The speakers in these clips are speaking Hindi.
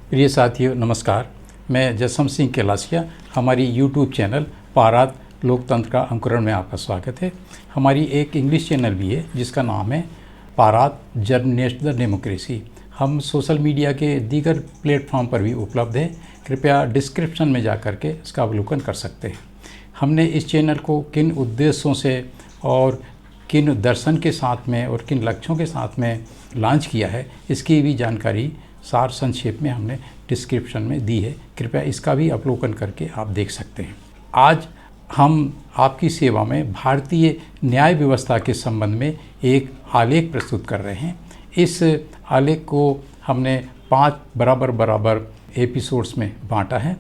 प्रिय साथियों नमस्कार। मैं जसवंत सिंह कैलासिया। हमारी यूट्यूब चैनल पाराद लोकतंत्र का अंकुरण में आपका स्वागत है। हमारी एक इंग्लिश चैनल भी है जिसका नाम है पाराद जर्नलिस्ट द डेमोक्रेसी। हम सोशल मीडिया के दीगर प्लेटफॉर्म पर भी उपलब्ध है। कृपया डिस्क्रिप्शन में जा कर के इसका अवलोकन कर सकते हैं। हमने इस चैनल को किन उद्देश्यों से और किन दर्शन के साथ में और किन लक्ष्यों के साथ में लॉन्च किया है, इसकी भी जानकारी सार संक्षेप में हमने डिस्क्रिप्शन में दी है। कृपया इसका भी अवलोकन करके आप देख सकते हैं। आज हम आपकी सेवा में भारतीय न्याय व्यवस्था के संबंध में एक आलेख प्रस्तुत कर रहे हैं। इस आलेख को हमने 5 बराबर एपिसोड्स में बांटा है।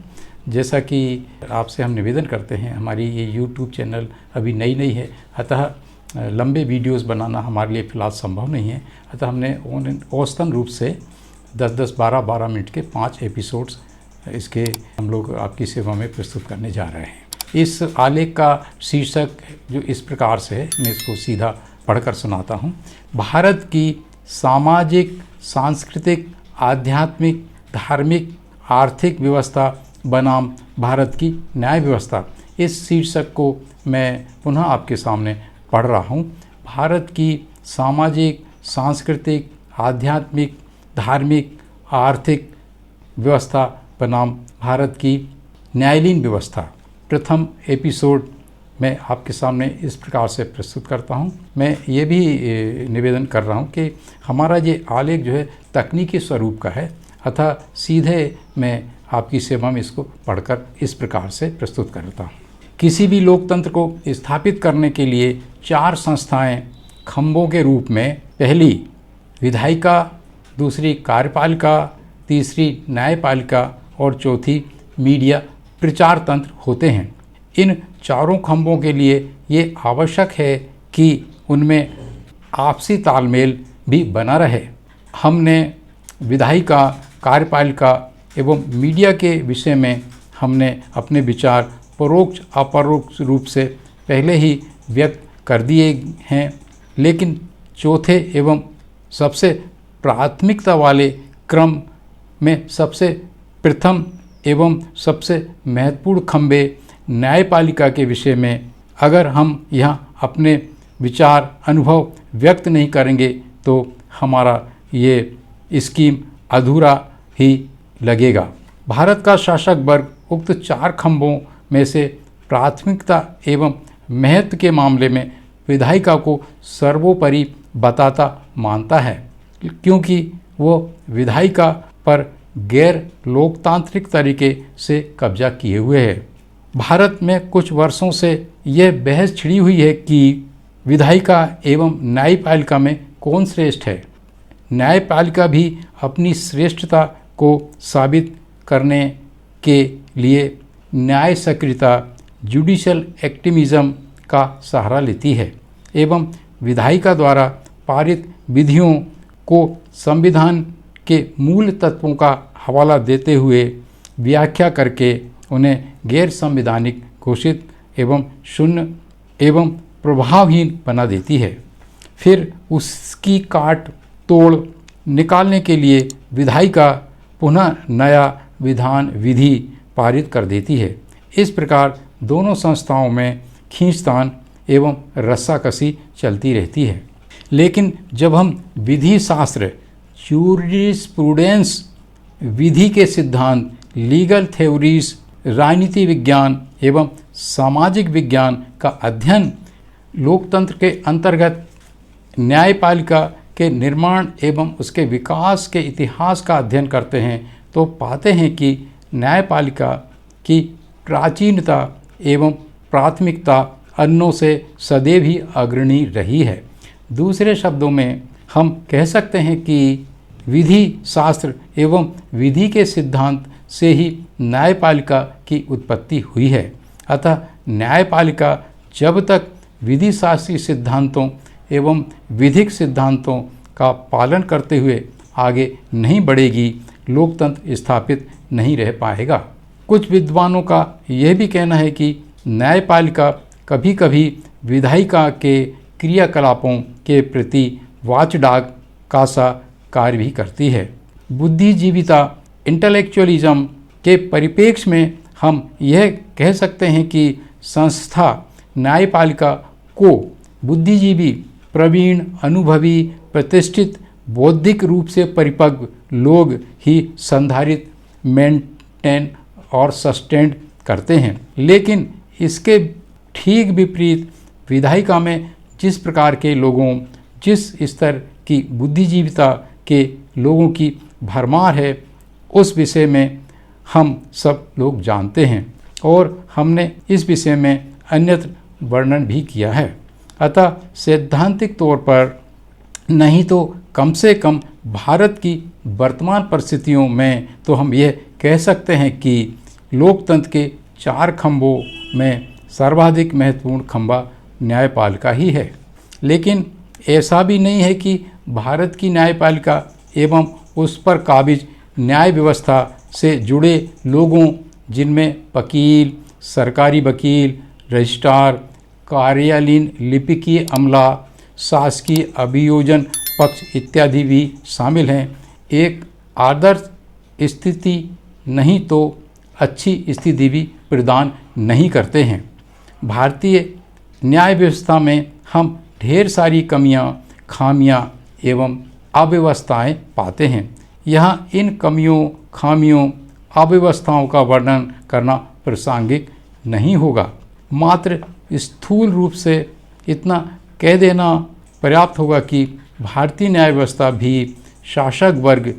जैसा कि आपसे हम निवेदन करते हैं, हमारी ये यूट्यूब चैनल अभी नई है, अतः लंबे वीडियोस बनाना हमारे लिए फ़िलहाल संभव नहीं है। अतः हमने औसतन रूप से 10-10, 12-12 मिनट के 5 एपिसोड्स इसके हम लोग आपकी सेवा में प्रस्तुत करने जा रहे हैं। इस आलेख का शीर्षक जो इस प्रकार से है, मैं इसको सीधा पढ़कर सुनाता हूँ। भारत की सामाजिक, सांस्कृतिक, आध्यात्मिक, धार्मिक, आर्थिक व्यवस्था बनाम भारत की न्याय व्यवस्था। इस शीर्षक को मैं पुनः आपके सामने पढ़ रहा हूँ। भारत की सामाजिक, सांस्कृतिक, आध्यात्मिक, धार्मिक, आर्थिक व्यवस्था बनाम भारत की न्यायालयीन व्यवस्था। प्रथम एपिसोड मैं आपके सामने इस प्रकार से प्रस्तुत करता हूं। मैं ये भी निवेदन कर रहा हूं कि हमारा ये आलेख जो है तकनीकी स्वरूप का है, अतः सीधे मैं आपकी सेवा में इसको पढ़कर इस प्रकार से प्रस्तुत करता हूँ। किसी भी लोकतंत्र को स्थापित करने के लिए 4 संस्थाएं खंभों के रूप में, पहली विधायिका, दूसरी कार्यपालिका, तीसरी न्यायपालिका और चौथी मीडिया प्रचार तंत्र होते हैं। इन चारों खंभों के लिए ये आवश्यक है कि उनमें आपसी तालमेल भी बना रहे। हमने विधायिका, कार्यपालिका एवं मीडिया के विषय में हमने अपने विचार परोक्ष अपरोक्ष रूप से पहले ही व्यक्त कर दिए हैं, लेकिन चौथे एवं सबसे प्राथमिकता वाले क्रम में सबसे प्रथम एवं सबसे महत्वपूर्ण खंभे न्यायपालिका के विषय में अगर हम यहाँ अपने विचार अनुभव व्यक्त नहीं करेंगे तो हमारा ये स्कीम अधूरा ही लगेगा। भारत का शासक वर्ग उक्त 4 खंभों में से प्राथमिकता एवं महत्व के मामले में विधायिका को सर्वोपरि बताता मानता है, क्योंकि वो विधायिका पर गैर लोकतांत्रिक तरीके से कब्जा किए हुए है। भारत में कुछ वर्षों से यह बहस छिड़ी हुई है कि विधायिका एवं न्यायपालिका में कौन श्रेष्ठ है। न्यायपालिका भी अपनी श्रेष्ठता को साबित करने के लिए न्याय सक्रियता, जुडिशल एक्टिविज्म का सहारा लेती है एवं विधायिका द्वारा पारित विधियों को संविधान के मूल तत्वों का हवाला देते हुए व्याख्या करके उन्हें गैर संवैधानिक घोषित एवं शून्य एवं प्रभावहीन बना देती है। फिर उसकी काट तोड़ निकालने के लिए विधायिका पुनः नया विधान विधि पारित कर देती है। इस प्रकार दोनों संस्थाओं में खींचतान एवं रस्साकसी चलती रहती है। लेकिन जब हम विधि शास्त्र, जूरिस्प्रूडेंस, विधि के सिद्धांत, लीगल थ्योरीज, राजनीति विज्ञान एवं सामाजिक विज्ञान का अध्ययन लोकतंत्र के अंतर्गत न्यायपालिका के निर्माण एवं उसके विकास के इतिहास का अध्ययन करते हैं तो पाते हैं कि न्यायपालिका की प्राचीनता एवं प्राथमिकता अन्यों से सदैव ही अग्रणी रही है। दूसरे शब्दों में हम कह सकते हैं कि विधि शास्त्र एवं विधि के सिद्धांत से ही न्यायपालिका की उत्पत्ति हुई है। अतः न्यायपालिका जब तक विधि शास्त्रीय सिद्धांतों एवं विधिक सिद्धांतों का पालन करते हुए आगे नहीं बढ़ेगी, लोकतंत्र स्थापित नहीं रह पाएगा। कुछ विद्वानों का यह भी कहना है कि न्यायपालिका कभी कभी विधायिका के क्रियाकलापों के प्रति वाचडॉग का सा कार्य भी करती है। बुद्धिजीविता इंटेलेक्चुअलिज्म के परिप्रेक्ष्य में हम यह कह सकते हैं कि संस्था न्यायपालिका को बुद्धिजीवी, प्रवीण, अनुभवी, प्रतिष्ठित, बौद्धिक रूप से परिपक्व लोग ही संधारित, मेंटेन और सस्टेंड करते हैं। लेकिन इसके ठीक विपरीत विधायिका में जिस प्रकार के लोगों, जिस स्तर की बुद्धिजीविता के लोगों की भरमार है, उस विषय में हम सब लोग जानते हैं और हमने इस विषय में अन्यत्र वर्णन भी किया है। अतः सैद्धांतिक तौर पर नहीं तो कम से कम भारत की वर्तमान परिस्थितियों में तो हम यह कह सकते हैं कि लोकतंत्र के 4 खंभों में सर्वाधिक महत्वपूर्ण खंभा न्यायपालिका ही है। लेकिन ऐसा भी नहीं है कि भारत की न्यायपालिका एवं उस पर काबिज न्याय व्यवस्था से जुड़े लोगों, जिनमें वकील, सरकारी वकील, रजिस्ट्रार, कार्यालयीन लिपिकीय अमला, शासकीय अभियोजन पक्ष इत्यादि भी शामिल हैं, एक आदर्श स्थिति नहीं तो अच्छी स्थिति भी प्रदान नहीं करते हैं। भारतीय न्याय व्यवस्था में हम ढेर सारी कमियां, खामियां एवं अव्यवस्थाएं पाते हैं। यहाँ इन कमियों, खामियों, अव्यवस्थाओं का वर्णन करना प्रासंगिक नहीं होगा। मात्र स्थूल रूप से इतना कह देना पर्याप्त होगा कि भारतीय न्याय व्यवस्था भी शासक वर्ग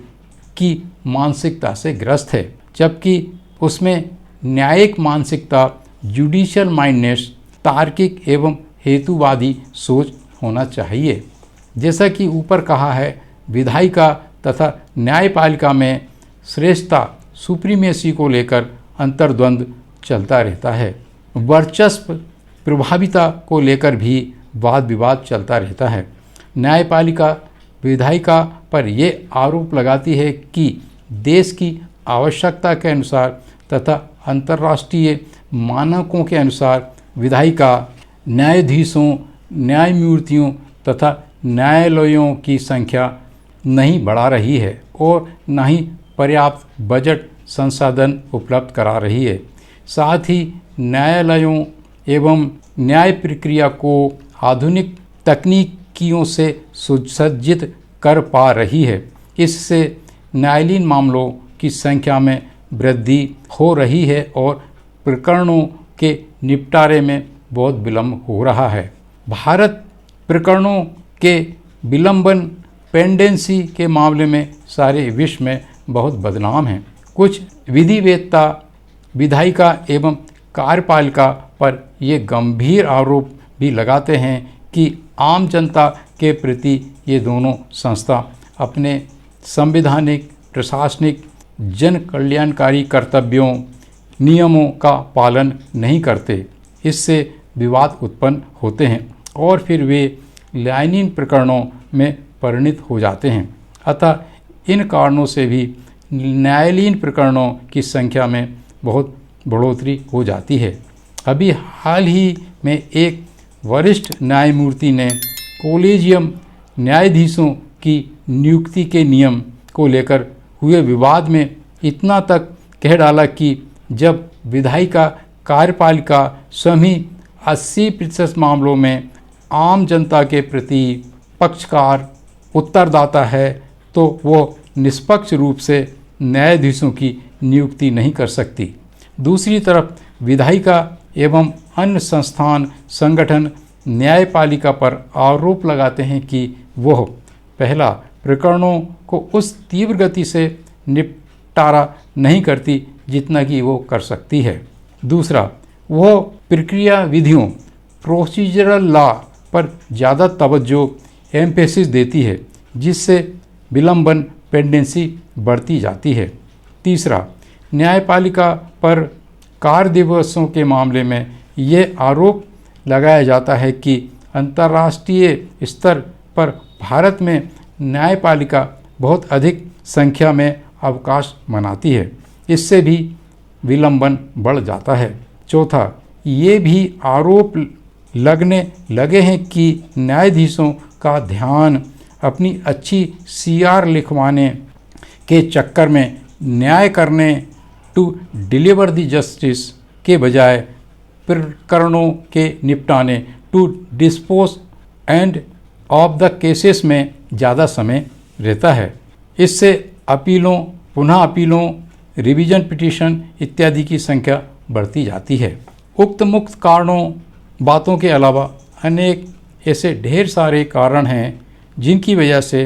की मानसिकता से ग्रस्त है, जबकि उसमें न्यायिक मानसिकता, जुडिशियल माइंडनेस, तार्किक एवं हेतुवादी सोच होना चाहिए। जैसा कि ऊपर कहा है, विधायिका तथा न्यायपालिका में श्रेष्ठता, सुप्रीमेसी को लेकर अंतर्द्वंद चलता रहता है। वर्चस्व, प्रभाविता को लेकर भी वाद विवाद चलता रहता है। न्यायपालिका विधायिका पर ये आरोप लगाती है कि देश की आवश्यकता के अनुसार तथा अंतर्राष्ट्रीय मानकों के अनुसार विधायिका न्यायाधीशों, न्यायमूर्तियों तथा न्यायालयों की संख्या नहीं बढ़ा रही है और न ही पर्याप्त बजट संसाधन उपलब्ध करा रही है। साथ ही न्यायालयों एवं न्याय प्रक्रिया को आधुनिक तकनीकियों से सुसज्जित कर पा रही है। इससे न्यायालयीन मामलों की संख्या में वृद्धि हो रही है और प्रकरणों के निपटारे में बहुत विलंब हो रहा है। भारत प्रकरणों के विलंबन, पेंडेंसी के मामले में सारे विश्व में बहुत बदनाम है। कुछ विधिवेत्ता विधायिका एवं कार्यपालिका पर ये गंभीर आरोप भी लगाते हैं कि आम जनता के प्रति ये दोनों संस्था अपने संवैधानिक, प्रशासनिक, जन कल्याणकारी कर्तव्यों, नियमों का पालन नहीं करते। इससे विवाद उत्पन्न होते हैं और फिर वे न्यायालयीन प्रकरणों में परिणत हो जाते हैं। अतः इन कारणों से भी न्यायालयीन प्रकरणों की संख्या में बहुत बढ़ोतरी हो जाती है। अभी हाल ही में एक वरिष्ठ न्यायमूर्ति ने कॉलेजियम न्यायाधीशों की नियुक्ति के नियम को लेकर हुए विवाद में इतना तक कह डाला कि जब विधायिका कार्यपालिका सभी 80% मामलों में आम जनता के प्रति पक्षकार उत्तरदाता है तो वो निष्पक्ष रूप से न्यायाधीशों की नियुक्ति नहीं कर सकती। दूसरी तरफ विधायिका एवं अन्य संस्थान, संगठन न्यायपालिका पर आरोप लगाते हैं कि वह पहला, प्रकरणों को उस तीव्र गति से निपटारा नहीं करती जितना कि वो कर सकती है। दूसरा, वह प्रक्रिया विधियों, प्रोसीजरल लॉ पर ज़्यादा तवज्जो, एम्फेसिस देती है, जिससे विलंबन, पेंडेंसी बढ़ती जाती है। तीसरा, न्यायपालिका पर कार्य दिवसों के मामले में ये आरोप लगाया जाता है कि अंतर्राष्ट्रीय स्तर पर भारत में न्यायपालिका बहुत अधिक संख्या में अवकाश मनाती है। इससे भी विलंबन बढ़ जाता है। चौथा, ये भी आरोप लगने लगे हैं कि न्यायाधीशों का ध्यान अपनी अच्छी CR लिखवाने के चक्कर में न्याय करने, टू डिलीवर द जस्टिस के बजाय प्रकरणों के निपटाने, to dispose and of the cases में ज़्यादा समय रहता है। इससे अपीलों, पुनः अपीलों, रिवीजन पिटीशन इत्यादि की संख्या बढ़ती जाती है। उक्त मुक्त कारणों बातों के अलावा अनेक ऐसे ढेर सारे कारण हैं जिनकी वजह से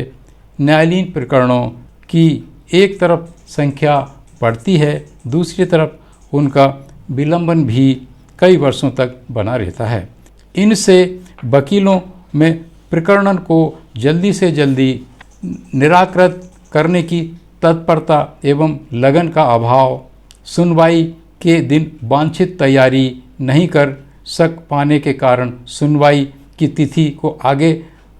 न्यायालयीन प्रकरणों की एक तरफ संख्या बढ़ती है, दूसरी तरफ उनका विलंबन भी कई वर्षों तक बना रहता है। इनसे वकीलों में प्रकरण को जल्दी से जल्दी निराकृत करने की तत्परता एवं लगन का अभाव, सुनवाई के दिन वांछित तैयारी नहीं कर सक पाने के कारण सुनवाई की तिथि को आगे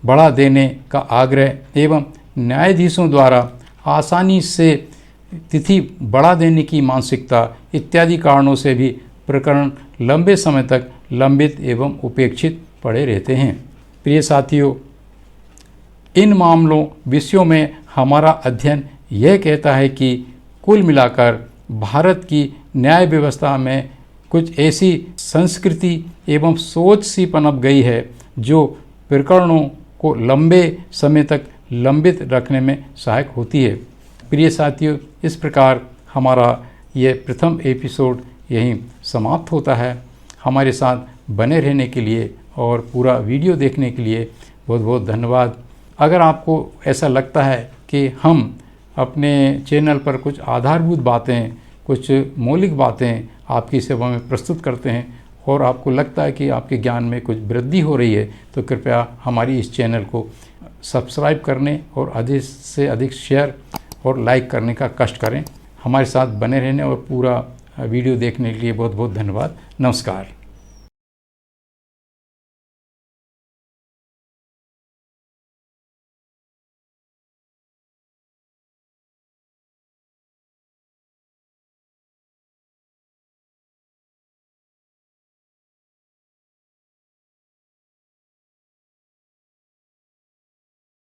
बढ़ा देने का आग्रह एवं न्यायाधीशों द्वारा आसानी से तिथि बढ़ा देने की मानसिकता इत्यादि कारणों से भी प्रकरण लंबे समय तक लंबित एवं उपेक्षित पड़े रहते हैं। प्रिय साथियों, इन मामलों विषयों में हमारा अध्ययन यह कहता है कि कुल मिलाकर भारत की न्याय व्यवस्था में कुछ ऐसी संस्कृति एवं सोच सी पनप गई है जो प्रकरणों को लंबे समय तक लंबित रखने में सहायक होती है। प्रिय साथियों, इस प्रकार हमारा ये प्रथम एपिसोड यहीं समाप्त होता है। हमारे साथ बने रहने के लिए और पूरा वीडियो देखने के लिए बहुत बहुत धन्यवाद। अगर आपको ऐसा लगता है कि हम अपने चैनल पर कुछ आधारभूत बातें, कुछ मौलिक बातें आपकी सेवा में प्रस्तुत करते हैं और आपको लगता है कि आपके ज्ञान में कुछ वृद्धि हो रही है, तो कृपया हमारी इस चैनल को सब्सक्राइब करने और अधिक से अधिक शेयर और लाइक करने का कष्ट करें। हमारे साथ बने रहने और पूरा वीडियो देखने के लिए बहुत बहुत धन्यवाद। नमस्कार।